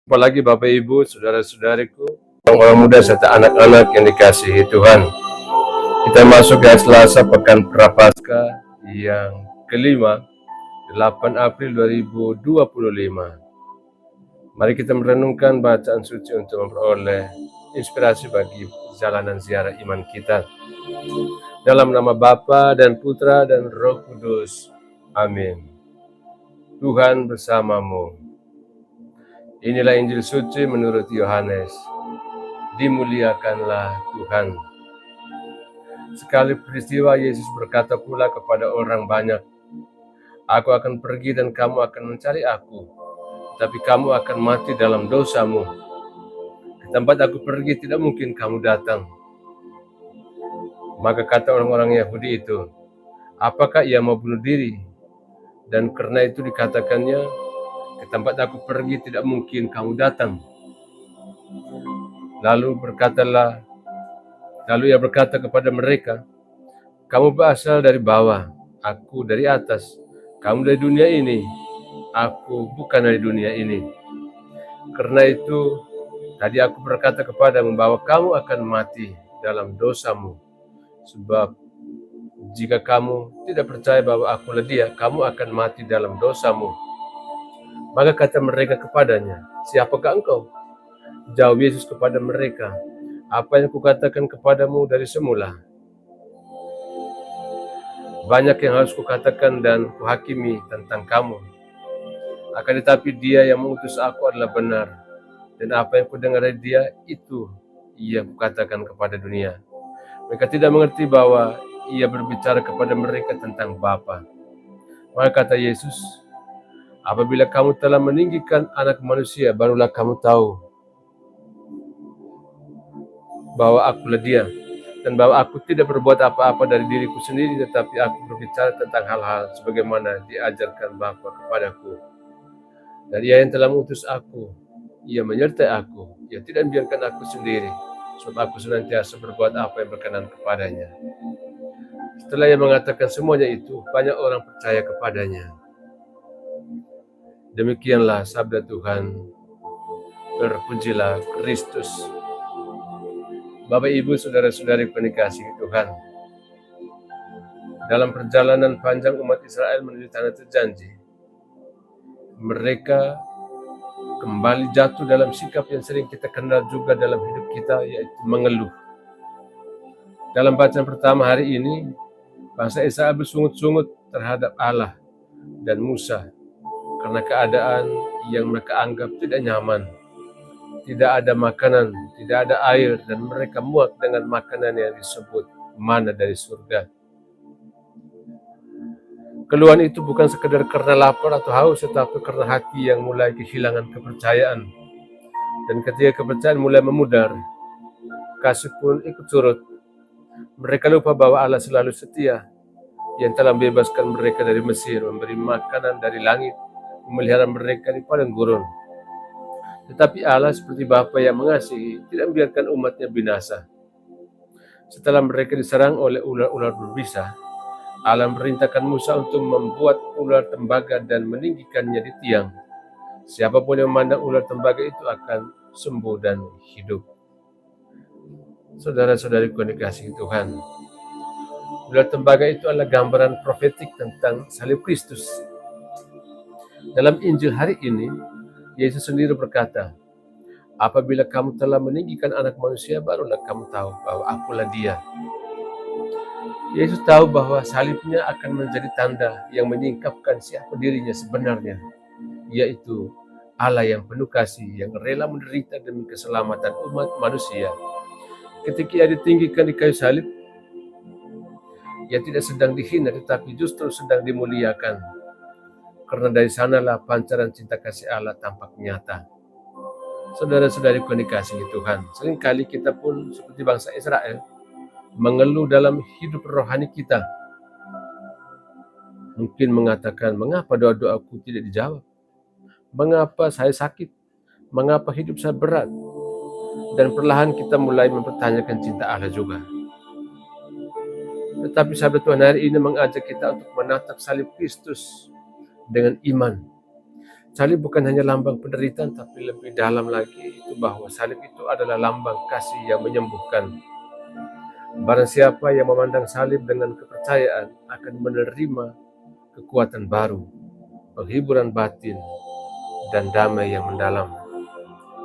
Apalagi Bapak Ibu, saudara-saudariku, orang muda serta anak-anak yang dikasihi Tuhan. Kita masuk ke Selasa Pekan Prapaskah yang kelima, 8 April 2025. Mari kita merenungkan bacaan suci untuk memperoleh inspirasi bagi perjalanan ziarah iman kita. Dalam nama Bapa dan Putra dan Roh Kudus. Amin. Tuhan bersamamu. Inilah Injil suci menurut Yohanes. Dimuliakanlah Tuhan. Sekali peristiwa Yesus berkata pula kepada orang banyak, "Aku akan pergi dan kamu akan mencari aku, tapi kamu akan mati dalam dosamu. Ke tempat aku pergi tidak mungkin kamu datang." Maka kata orang-orang Yahudi itu, "Apakah ia mau bunuh diri?" Dan karena itu dikatakannya, "Ke tempat aku pergi tidak mungkin kamu datang." Lalu ia berkata kepada mereka, "Kamu berasal dari bawah, aku dari atas. Kamu dari dunia ini, aku bukan dari dunia ini. Karena itu, tadi aku berkata kepadamu bahwa kamu akan mati dalam dosamu. Sebab jika kamu tidak percaya bahwa akulah Dia, kamu akan mati dalam dosamu." Maka kata mereka kepadanya, "Siapakah engkau?" Jawab Yesus kepada mereka, "Apa yang kukatakan kepadamu dari semula. Banyak yang harus kukatakan dan kuhakimi tentang kamu. Akan tetapi Dia yang mengutus aku adalah benar, dan apa yang kudengar dari Dia, itu ia kukatakan kepada dunia." Mereka tidak mengerti bahwa ia berbicara kepada mereka tentang Bapa. Maka kata Yesus, "Apabila kamu telah meninggikan Anak Manusia, barulah kamu tahu bahwa akulah Dia, dan bahwa aku tidak berbuat apa-apa dari diriku sendiri, tetapi aku berbicara tentang hal-hal sebagaimana diajarkan Bapa kepadaku. Dan Ia yang telah mengutus aku, Ia menyertai aku. Ia tidak membiarkan aku sendiri, sebab aku senantiasa berbuat apa yang berkenan kepadanya." Setelah ia mengatakan semuanya itu, banyak orang percaya kepadanya. Demikianlah sabda Tuhan. Terpujilah Kristus. Bapak Ibu, saudara-saudari penikasi Tuhan, dalam perjalanan panjang umat Israel menuju tanah terjanji, mereka kembali jatuh dalam sikap yang sering kita kenal juga dalam hidup kita, yaitu mengeluh. Dalam bacaan pertama hari ini, bangsa Israel bersungut-sungut terhadap Allah dan Musa karena keadaan yang mereka anggap tidak nyaman. Tidak ada makanan, tidak ada air, dan mereka muak dengan makanan yang disebut mana dari surga. Keluhan itu bukan sekedar karena lapar atau haus, tetapi karena hati yang mulai kehilangan kepercayaan. Dan ketika kepercayaan mulai memudar, kasih pun ikut surut. Mereka lupa bahwa Allah selalu setia, yang telah membebaskan mereka dari Mesir, memberi makanan dari langit, memelihara mereka di padang gurun. Tetapi Allah seperti Bapa yang mengasihi, tidak membiarkan umatnya binasa. Setelah mereka diserang oleh ular-ular berbisa, Allah memerintahkan Musa untuk membuat ular tembaga dan meninggikannya di tiang. Siapapun yang memandang ular tembaga itu akan sembuh dan hidup. Saudara-saudari yang dikasihi Tuhan, ular tembaga itu adalah gambaran profetik tentang salib Kristus. Dalam Injil hari ini, Yesus sendiri berkata, "Apabila kamu telah meninggikan Anak Manusia, barulah kamu tahu bahwa akulah Dia." Yesus tahu bahwa salibnya akan menjadi tanda yang menyingkapkan siapa dirinya sebenarnya, yaitu Allah yang penuh kasih, yang rela menderita demi keselamatan umat manusia. Ketika ia ditinggikan di kayu salib, ia tidak sedang dihina, tetapi justru sedang dimuliakan. Karena dari sanalah pancaran cinta kasih Allah tampak nyata. Saudara-saudari yang dikasihi Tuhan, seringkali kita pun seperti bangsa Israel, mengeluh dalam hidup rohani kita. Mungkin mengatakan, "Mengapa doa-doaku tidak dijawab? Mengapa saya sakit? Mengapa hidup saya berat?" Dan perlahan kita mulai mempertanyakan cinta Allah juga. Tetapi sabda Tuhan hari ini mengajak kita untuk menatap salib Kristus dengan iman. Salib bukan hanya lambang penderitaan, tapi lebih dalam lagi itu bahwa salib itu adalah lambang kasih yang menyembuhkan. Barang siapa yang memandang salib dengan kepercayaan akan menerima kekuatan baru, penghiburan batin, dan damai yang mendalam.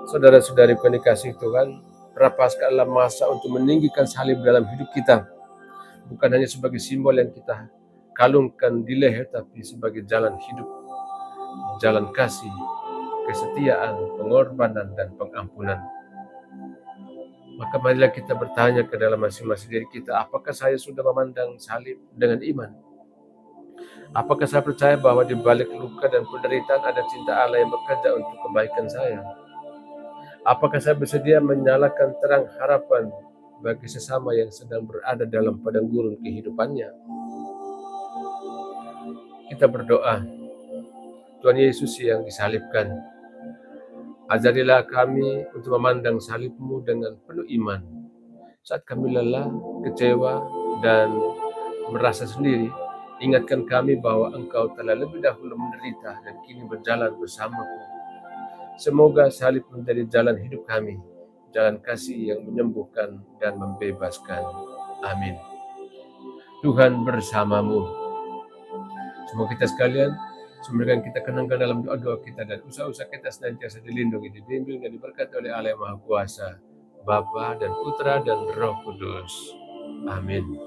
Saudara-saudari dikasihi Tuhan, Prapaskah masa untuk meninggikan salib dalam hidup kita. Bukan hanya sebagai simbol yang kita kalungkan di leher, tapi sebagai jalan hidup, jalan kasih, kesetiaan, pengorbanan, dan pengampunan. Maka marilah kita bertanya ke dalam masing-masing diri kita, apakah saya sudah memandang salib dengan iman? Apakah saya percaya bahwa di balik luka dan penderitaan ada cinta Allah yang bekerja untuk kebaikan saya? Apakah saya bersedia menyalakan terang harapan bagi sesama yang sedang berada dalam padang gurun kehidupannya? Kita berdoa, Tuhan Yesus yang disalibkan, ajarilah kami untuk memandang salib-Mu dengan penuh iman. Saat kami lelah, kecewa, dan merasa sendiri, ingatkan kami bahwa Engkau telah lebih dahulu menderita dan kini berjalan bersamaku. Semoga salib menjadi jalan hidup kami, jalan kasih yang menyembuhkan dan membebaskan. Amin. Tuhan bersamamu. Semoga kita sekalian, semoga kita kenangkan dalam doa-doa kita dan usaha-usaha kita senantiasa dilindungi, dibimbing, dan diberkati oleh Allah yang Maha Kuasa, Bapa dan Putra dan Roh Kudus. Amin.